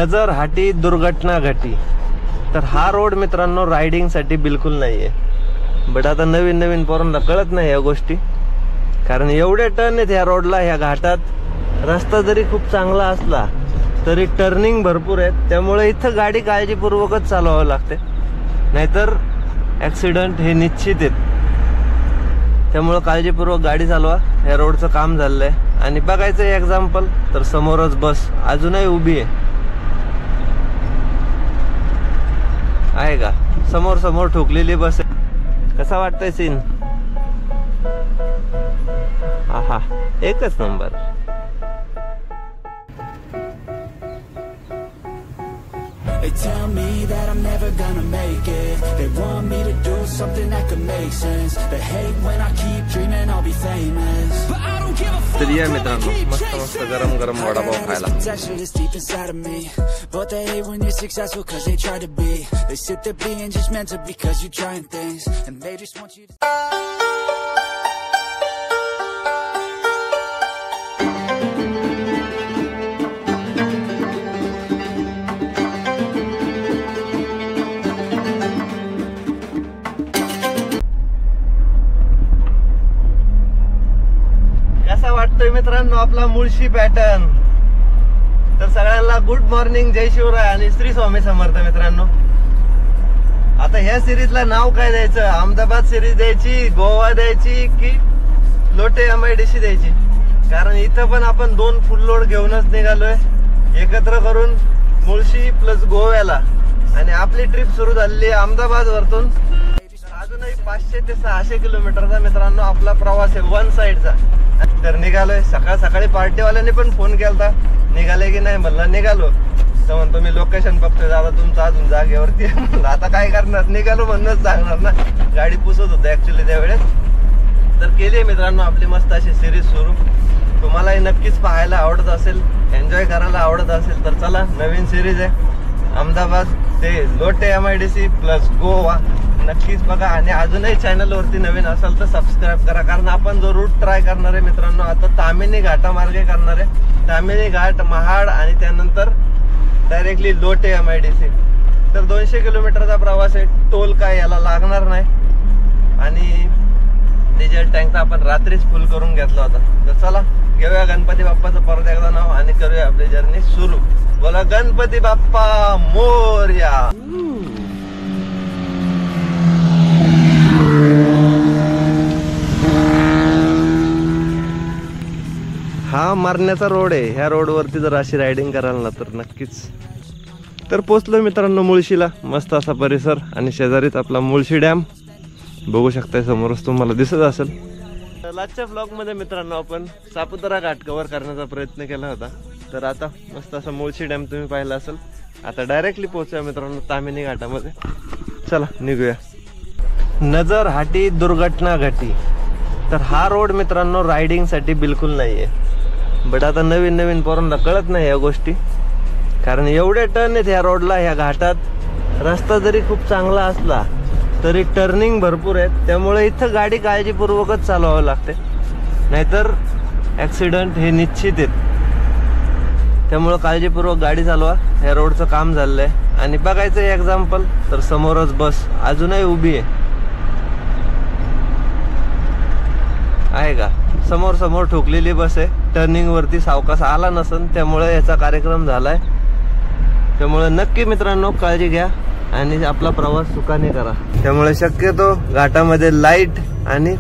नजर हाटी दुर्घटना घटी। तर हा रोड मित्रांनो रायडिंग साठी बिलकुल नाहीये। बट आता नवीन नवीन पोरांना कळत नाही या गोष्टी, कारण एवढे टर्न आहेत या रोडला। ह्या घाटात रस्ता जरी खूप चांगला असला तरी टर्निंग भरपूर आहेत, त्यामुळे इथं गाडी काळजीपूर्वकच चालवावं लागते, नाहीतर ऍक्सिडेंट हे निश्चित आहेत। त्यामुळे काळजीपूर्वक गाडी चालवा। या रोडचं काम झालंय आणि बघायचं एक्झाम्पल तर समोरच बस अजूनही उभी आहे का? समोर समोर ठोकलेली बस आहे। कसा वाटतंय सीन? आहा, एकच number. They tell me that I'm never gonna make it. They want me to do something that could make sense. They hate when I keep dreaming I'll be famous. But I don't give a fuck. तर या मित्रांनो मस्त मस्त गरम गरम वडापाव खायला। But they hate when you're successful cause they try to be. They sit there being judgmental because you're trying things and they just want you to वाटतोय मित्रांनो आपला मुळशी पॅटर्न। तर सगळ्यांना गुड मॉर्निंग, जय शिवराय आणि श्री स्वामी समर्थ। मित्रांनो आता ह्या सिरीजला नाव काय द्यायचं? अहमदाबाद सिरीज द्यायची, गोवा द्यायची की लोटे MIDC द्यायची? कारण इथं पण आपण 2 फुल लोड घेऊनच निघालोय एकत्र करून मुळशी प्लस गोव्याला, आणि आपली ट्रिप सुरू झालेली आहे अहमदाबाद वरतून। अजूनही 500 ते 600 किलोमीटरचा मित्रांनो आपला प्रवास आहे वन साइडचा। तर निघालोय। सकाळ सकाळी पार्टीवाल्यांनी पण फोन केलता निघाले की नाही, म्हणलं निघालो। तर म्हणतो मी लोकेशन बघतोय दादा तुमचं अजून जागेवरती। म्हणलं आता काय करणार, निघालो म्हणूनच सांगणार ना। गाडी पुसत होतं ऍक्च्युली त्यावेळेस। तर केली मित्रांनो आपली मस्त अशी सिरीज सुरू। तुम्हालाही नक्कीच पाहायला आवडत असेल, एन्जॉय करायला आवडत असेल तर चला, नवीन सिरीज आहे अहमदाबाद ते लोटे MIDC प्लस गोवा, नक्कीच बघा। आणि अजूनही चॅनल वरती नवीन असाल तर सबस्क्राईब करा, कारण आपण जो रूट ट्राय करणार आहे मित्रांनो आता तामिनी घाटामार्गे करणार आहे। तामिनी घाट, महाड आणि त्यानंतर डायरेक्टली लोटे MIDC। तर 200 किलोमीटरचा प्रवास आहे, टोल काय याला लागणार नाही, आणि डिझेल टँक आपण रात्रीच फुल करून घेतला होता। तर चला घेऊया गणपती बाप्पाचं परत एकदा नाव आणि करूया आपली जर्नी सुरू। बोला गणपती बाप्पा मोरया। हा मारण्याचा रोड आहे। ह्या रोडवरती जर अशी रायडिंग कराल ना तर नक्कीच। तर पोचलो मित्रांनो मुळशीला। मस्त असा परिसर आणि शेजारीच आपला मुळशी डॅम बघू शकताय, समोरच तुम्हाला दिसत असेल। लास्टच्या ब्लॉग मध्ये मित्रांनो आपण सापुतारा घाट कव्हर करण्याचा प्रयत्न केला होता। तर आता मस्त असा मुळशी डॅम तुम्ही पाहिला असेल। आता डायरेक्टली पोहोचूया मित्रांनो तामिनी घाटामध्ये। चला निघूया। नजर हाटी दुर्घटना घटी। तर हा रोड मित्रांनो रायडिंग साठी बिलकुल नाहीये। बट आता नवीन नवीन पोरांना कळत नाही या गोष्टी, कारण एवढे टर्न आहेत या रोडला। ह्या घाटात रस्ता जरी खूप चांगला असला तरी टर्निंग भरपूर आहेत, त्यामुळे इथं गाडी काळजीपूर्वकच चालवावं लागते, नाहीतर ऍक्सिडेंट हे निश्चित आहेत। त्यामुळे काळजीपूर्वक गाडी चालवा। या रोडचं काम झालंय आणि बघायचं एक्झाम्पल तर समोरच बस अजूनही उभी आहे का? समोर समोर ठोकलेली बस आहे। टर्निंग वरती सावकाश आला नसन, त्यामुळे याचा कार्यक्रम झालाय। त्यामुळे नक्की मित्रांनो काळजी घ्या आणि आपला प्रवास सुखाने करा। त्यामुळे शक्यतो घाटामध्ये लाईट आणि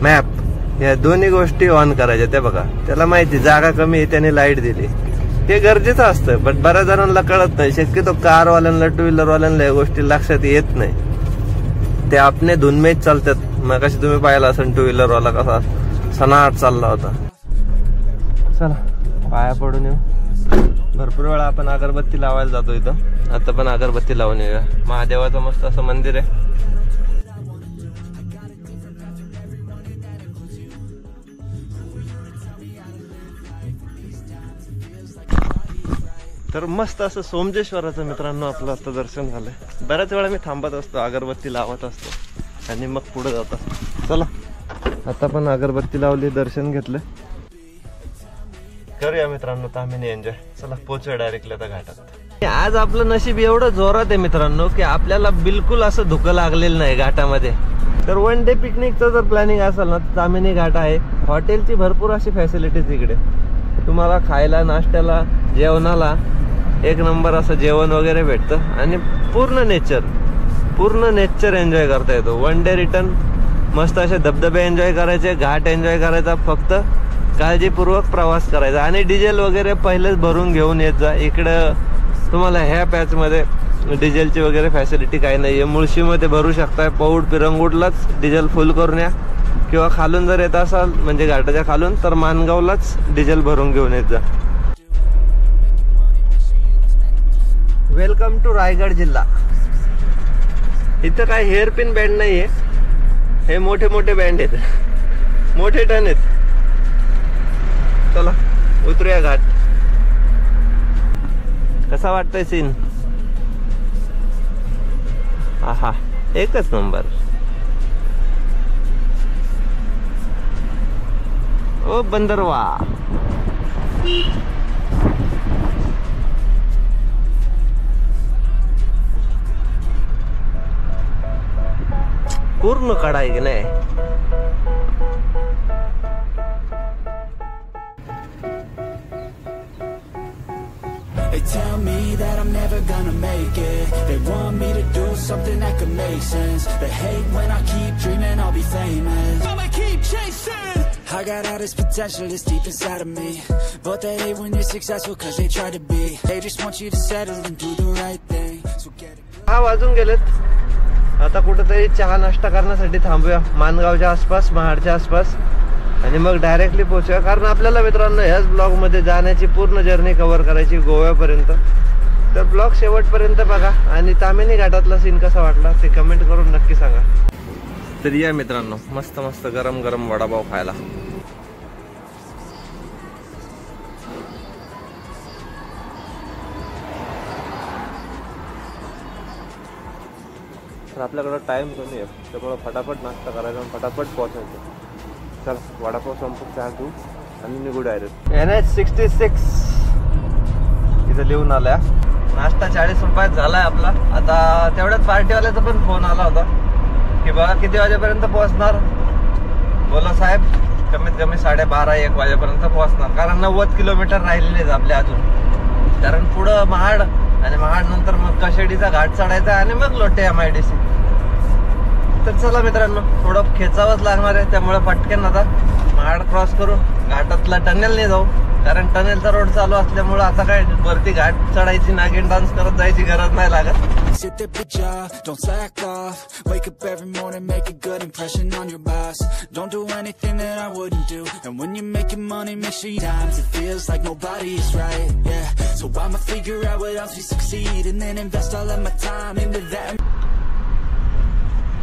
मॅप या दोन्ही गोष्टी ऑन करायच्या। त्या बघा, त्याला माहिती जागा कमी आहे त्याने लाईट दिली, हे गरजेचं असतं। बट बऱ्याच जणांना कळत नाही, शक्यतो कारवाल्यांना, टू व्हीलरवाल्यांना या गोष्टी लक्षात येत नाही। ते आपले धुनमेच चालतात। मग कशी तुम्ही पाहिला असेल टू व्हीलरवाला कसा सनाट चालला होता। चला पाया पडून येऊ। भरपूर वेळा आपण अगरबत्ती लावायला जातो इथं, आता पण अगरबत्ती लावून येऊया। महादेवाचं मस्त असं मंदिर आहे। तर मस्त असं सोमजेश्वराचं मित्रांनो आपलं आता दर्शन झालंय। बऱ्याच वेळा मी थांबत असतो, अगरबत्ती लावत असतो आणि मग पुढे जात असतो। चला आता पण अगरबत्ती लावली, दर्शन घेतलं, करूया मित्रांनो तामिनी एन्जॉय। चला पोहोचूया डायरेक्टली आता घाटात। आज आपलं नशीब एवढं जोरात आहे मित्रांनो की आपल्याला बिलकुल असं धुकं लागलेलं नाही घाटामध्ये. तर वन डे पिकनिकचं जर प्लॅनिंग असेल ना तर ताम्हिणी घाट आहे. हॉटेलची भरपूर अशी फॅसिलिटीज इकडे तुम्हाला खायला, नाश्त्याला, जेवणाला एक नंबर असं जेवण वगैरे भेटतं आणि पूर्ण नेचर एन्जॉय करता येतो. वन डे रिटर्न मस्त असे धबधबे एन्जॉय करायचे, घाट एन्जॉय करायचा, फक्त काळजीपूर्वक प्रवास करायचा आणि डिझेल वगैरे पहिलेच भरून घेऊन येत जा. इकडं तुम्हाला ह्या पॅचमध्ये डिझेलची वगैरे फॅसिलिटी काही नाही आहे. मुळशीमध्ये भरू शकताय, पौड पिरंगुटलाच डिझेल फुल करून या, किंवा खालून जर येत असाल म्हणजे घाटाच्या खालून तर मानगावलाच डिझेल भरून घेऊन येत जा. वेलकम टू रायगड जिल्हा. इथं काय हेअरपिन बँड नाहीये, हे मोठे मोठे बँड आहेत, मोठे टन आहेत. चला उतरूया घाट. कसा वाटतोय सीन? आहा, एकच नंबर. ओ बंदरवा. पूर्ण कडा आहे की नाही? They tell me that I'm never gonna make it. They want me to do something that could make sense. They hate when I keep dreaming I'll be famous. I'ma keep chasing. I got all this potential that's deep inside of me, but they hate when you're successful cause they try to be. They just want you to settle and do the right thing. So get it. 6 वाजून गेलेत. आता कुठेतरी चहा नाश्ता करण्यासाठी थांबूया मानगावच्या आसपास, महाडच्या आसपास, आणि मग डायरेक्टली पोहोचूया. कारण आपल्याला मित्रांनो ह्याच ब्लॉग मध्ये जाण्याची पूर्ण जर्नी कव्हर करायची गोव्यापर्यंत. तर ब्लॉग शेवटपर्यंत बघा आणि ताम्हिणी घाटातला सीन कसा वाटला ते कमेंट करून नक्की सांगा. तर या मित्रांनो मस्त मस्त गरम गरम वडापाव खायला. तर आपल्याकडं टाइम कमी आहे त्यामुळे फटाफट नाश्ता करायचा आणि फटाफट पोहोचायचं. चल वडापाव संपून चहा घेऊ आणि निघू डायरेक्ट. NH66 इथं लिहून आलाय. नाश्ता 40 रुपयात झालाय आपला. आता तेवढ्यात पार्टीवाल्याचा पण फोन आला होता की बघा किती वाजेपर्यंत पोहोचणार. बोला साहेब कमीत कमी 12:30-1 वाजेपर्यंत पोहोचणार, कारण 90 किलोमीटर राहिलेले आपल्या अजून. कारण पुढं महाड आणि महाड नंतर मग कशेडीचा घाट चढायचा आणि मग लोटे MIDC. तर चला मित्रांनो थोडं खेचावंच लागणार आहे, त्यामुळे पटकन आता महाड क्रॉस करू, घाटातला टनेलने जाऊ. कारण टनेलचा रोड चालू असल्यामुळे आता काय वरती घाट चढायची, नागिन डान्स करत जायची गरज नाही लागत. Sit there, bitch, don't slack off. Wake up every morning, make a good impression on your boss. Don't do anything that I wouldn't do. And when you're making money, make sure you times it feels like nobody is right. Yeah, so I'ma figure out what else we succeed and then invest all of my time into that.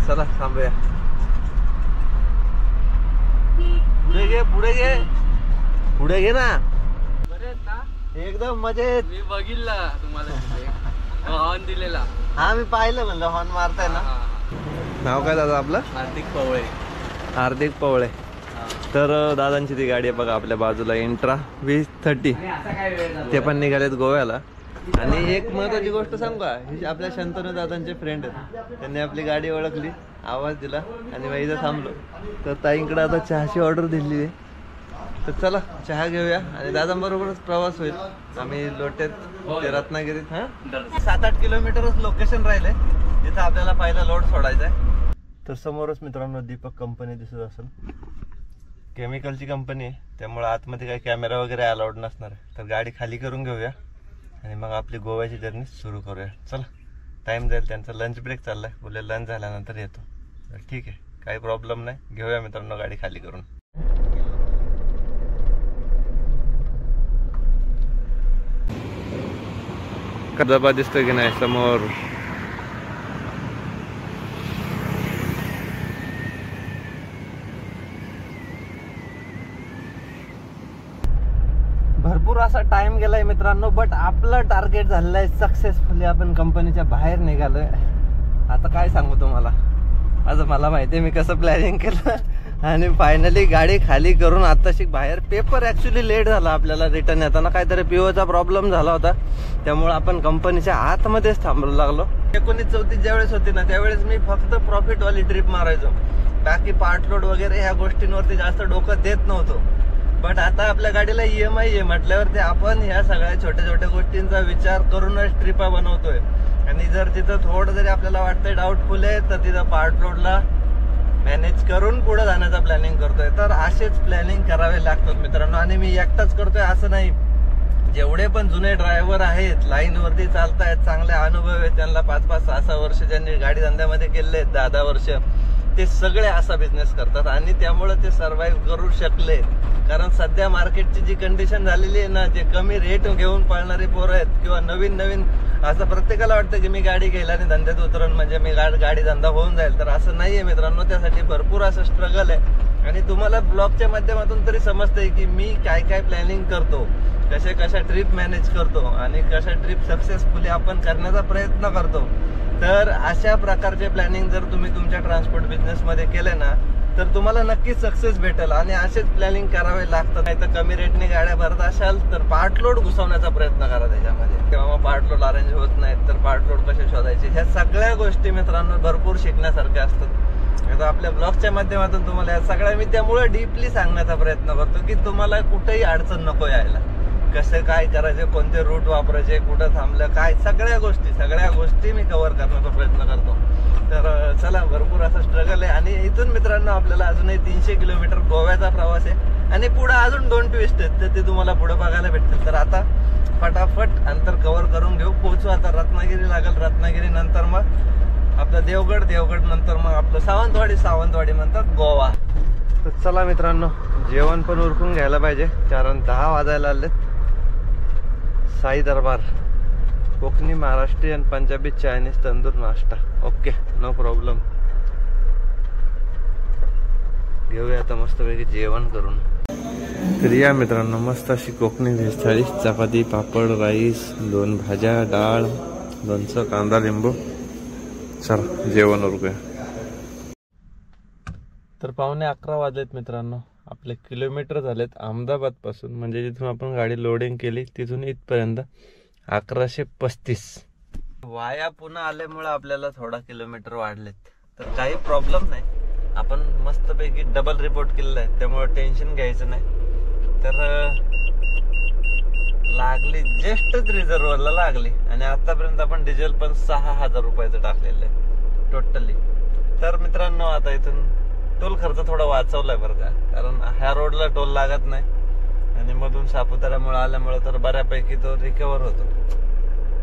चला थांबूया. पुढे घे पुढे घे पुढे घे ना. एकदम मजेत. मी बघितलं तुम्हाला हॉर्न दिलेला. हा मी पाहिलं, म्हणलं हॉर्न मारताय ना. नाव काय दादा आपलं? हार्दिक पवळे. हार्दिक पवळे. तर दादांची ती गाडी आहे बघा आपल्या बाजूला, इंट्रा 2030. ते पण निघालेत गोव्याला. आणि एक महत्वाची गोष्ट सांगू का, ही आपल्या शंतनू दादांचे फ्रेंड आहेत. त्यांनी आपली गाडी ओळखली, आवाज दिला आणि मग इथं थांबलो. तर ताईंकडे आता चहाची ऑर्डर दिली आहे. तर चला चहा घेऊया आणि दादांबरोबरच प्रवास होईल. आम्ही लोटेत ते रत्नागिरीत 7-8 किलोमीटरच लोकेशन राहिले जिथं आपल्याला पहिला लोड सोडायचा आहे. तर समोरच मित्रांनो दीपक कंपनी दिसत असेल. केमिकलची कंपनी आहे, त्यामुळे आतमध्ये काही कॅमेरा वगैरे अलाउड नसणार आहे. तर गाडी खाली करून घेऊया आणि मग आपली गोव्याची जर्नी सुरू करूया. चला टाइम जाईल, त्यांचा लंच ब्रेक चाललाय, बोलले लंच झाल्यानंतर येतो. तर ठीक आहे, काही प्रॉब्लेम नाही. घेऊया मित्रांनो गाडी खाली करून. डबा दिसतोय की नाही समोर? भरपूर असा टाइम गेलाय मित्रांनो, बट आपलं टार्गेट झालेलं आहे सक्सेसफुली. आपण कंपनीच्या बाहेर निघालोय. आता काय सांगू तुम्हाला, आज मला माहितीये मी कसं प्लॅनिंग केलं आणि फायनली गाडी खाली करून आताशी बाहेर. पेपर ऍक्च्युली लेट झाला आपल्याला रिटर्न येताना, काहीतरी पीओचा प्रॉब्लेम झाला होता, त्यामुळे आपण कंपनीच्या आतमध्येच थांबलो लागलो. 1934 ज्यावेळेस होती ना त्यावेळेस मी फक्त प्रॉफिट वाली ट्रिप मारायचो, बाकी पार्ट लोड वगैरे ह्या गोष्टींवरती जास्त डोकं देत नव्हतो. बट आता आपल्या गाडीला EMI आहे म्हटल्यावरती आपण ह्या सगळ्या छोट्या छोट्या गोष्टींचा विचार करूनच ट्रिपा बनवतोय. आणि जर तिथं थोडं जरी आपल्याला वाटतंय डाऊटफुल आहे तर तिथं पार्ट लोडला मॅनेज करून पुढे जाण्याचा प्लॅनिंग करतोय. तर असेच प्लॅनिंग करावे लागतात मित्रांनो. आणि मी एकटाच करतोय असं नाही, जेवढे पण जुने ड्रायव्हर आहेत लाईनवरती चालतायत, चांगले अनुभव आहेत, त्यांना 5-5, 6-6 वर्ष ज्यांनी गाडी धंद्यामध्ये केले, 10-10 वर्ष, ते सगळे असा बिझनेस करतात आणि त्यामुळे ते सर्व्हाइव्ह करू शकले. कारण सध्या मार्केटची जी कंडिशन झालेली आहे ना, जे कमी रेट घेऊन पळणारे पोरं आहेत किंवा नवीन असं प्रत्येकाला वाटतं की मी गाडी घ्यायला आणि धंद्यात उतरण म्हणजे मी गाडी धंदा होऊन जाईल. तर असं नाहीये मित्रांनो, त्यासाठी भरपूर असं स्ट्रगल आहे. आणि तुम्हाला ब्लॉगच्या माध्यमातून तरी समजतंय की मी काय काय प्लॅनिंग करतो, कशा ट्रिप मॅनेज करतो आणि कशा ट्रिप सक्सेसफुली आपण करण्याचा प्रयत्न करतो. तर अशा प्रकारचे प्लॅनिंग जर तुम्ही तुमच्या ट्रान्सपोर्ट बिझनेस मध्ये केले ना तर तुम्हाला नक्कीच सक्सेस भेटेल. आणि असेच प्लॅनिंग करावे लागतात. नाही तर कमी रेटने गाड्या भरत असाल तर पार्ट लोड घुसवण्याचा प्रयत्न करा त्याच्यामध्ये, किंवा पार्ट लोड अरेंज होत नाहीत तर पार्ट लोड कसे शोधायचे, ह्या सगळ्या गोष्टी मित्रांनो भरपूर शिकण्यासारख्या असतात. आता आपल्या ब्लॉगच्या माध्यमातून तुम्हाला या सगळ्या मी त्यामुळे डीपली सांगण्याचा प्रयत्न करतो की तुम्हाला कुठेही अडचण नको यायला. कसं काय करायचे, कोणते रूट वापरायचे, कुठं थांबलं, काय सगळ्या गोष्टी मी कव्हर करण्याचा प्रयत्न करतो. तर चला, भरपूर असं स्ट्रगल आहे. आणि इथून मित्रांनो आपल्याला अजूनही 300 किलोमीटर गोव्याचा प्रवास आहे आणि पुढे अजून 2 ट्विस्ट आहेत, तर ते तुम्हाला पुढे बघायला भेटतील. तर आता फटाफट अंतर कव्हर करून घेऊ, पोहोचू. आता रत्नागिरी लागेल, रत्नागिरी नंतर मग आपलं देवगड नंतर मग आपलं सावंतवाडी नंतर गोवा. तर चला मित्रांनो, जेवण पण उरकून घ्यायला पाहिजे कारण 10 वाजायला आलेत. साई दरबार, कोकणी, महाराष्ट्रीयन, पंजाबी, चायनीज, तंदूर नाश्ता. Okay, no problem. घेऊया आता मस्तपैकी जेवण करून. तर या मित्रांनो, मस्त अशी कोकणी व्हेज थाळी, चपाती, पापड, राईस, 2 भाज्या, डाळ, लोणचं, कांदा, लिंबू. चला जेवण उरकूया. तर 11:15 वाजलेत मित्रांनो. आपले किलोमीटर झालेत अहमदाबाद पासून, म्हणजे जिथून आपण गाडी लोडिंग केली तिथून इथपर्यंत 1135. वाया पुन्हा आल्यामुळे आपल्याला थोडा किलोमीटर वाढलेत. तर काही प्रॉब्लेम नाही, आपण मस्तपैकी डबल रिपोर्ट केलेला आहे त्यामुळे टेन्शन घ्यायचं नाही. तर लागली जस्टच रिझर्वरला लागली आणि आतापर्यंत आपण डिझेल पण 6000 रुपयाचं टाकलेलं आहे टोटली. तर मित्रांनो, आता इथून टोल खर्च थोडा वाचवलाय बरं का, कारण ह्या रोडला टोल लागत नाही आणि मधून सापुताऱ्यामुळे आल्यामुळे तर बऱ्यापैकी तो रिकवर होतो.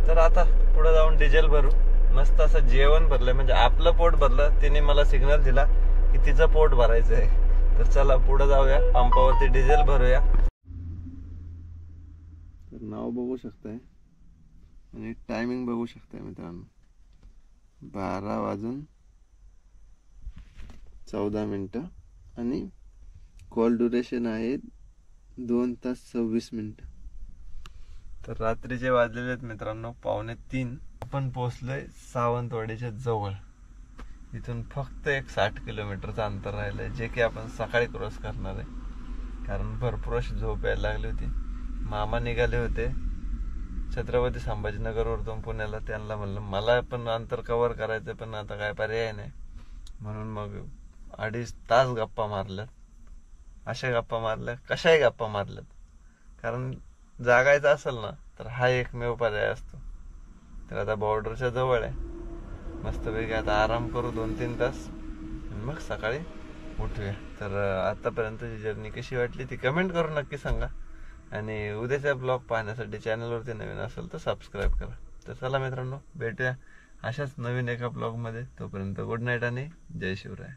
तर आता पुढे जाऊन डिझेल भरू. मस्त असं जेवण भरलंय, म्हणजे आपलं पोट भरलं. तिने मला सिग्नल दिला की तिचं पोट भरायचं आहे. तर चला पुढे जाऊया, पंपावरती डिझेल भरूया. तर नाव बघू शकताय आणि टायमिंग बघू शकताय मित्रांनो, 12:14 आणि कॉल ड्युरेशन आहे 2 तास 26 मिनिटं. तर रात्रीचे वाजलेले आहेत मित्रांनो 2:45. आपण पोहोचलोय सावंतवाडीच्या जवळ. इथून फक्त एक 60 किलोमीटरचं अंतर राहिलंय, जे की आपण सकाळी क्रॉस करणार आहे. कारण भरपूर अशी झोप यायला लागली होती. मामा निघाले होते छत्रपती संभाजीनगरवरून पुण्याला. त्यांना म्हणलं मला पण अंतर कव्हर करायचं, पण आता काय पर्याय नाही, म्हणून मग 2.5 तास गप्पा मारल्यात. कशाही गप्पा मारल्यात. कारण जागायचं असेल ना तर हा एकमेव पर्याय असतो. तर आता बॉर्डरच्या जवळ आहे, मस्तपैकी आता आराम करू 2-3 तास आणि मग सकाळी उठूया. तर आतापर्यंतची जर्नी कशी वाटली ती कमेंट करून नक्की सांगा. आणि उद्याचा ब्लॉग पाहण्यासाठी चॅनलवरती नवीन असेल तर सबस्क्राईब करा. तर चला मित्रांनो, भेटूया अशाच नवीन एका ब्लॉगमध्ये. तोपर्यंत गुड नाईट आणि जय शिवराय.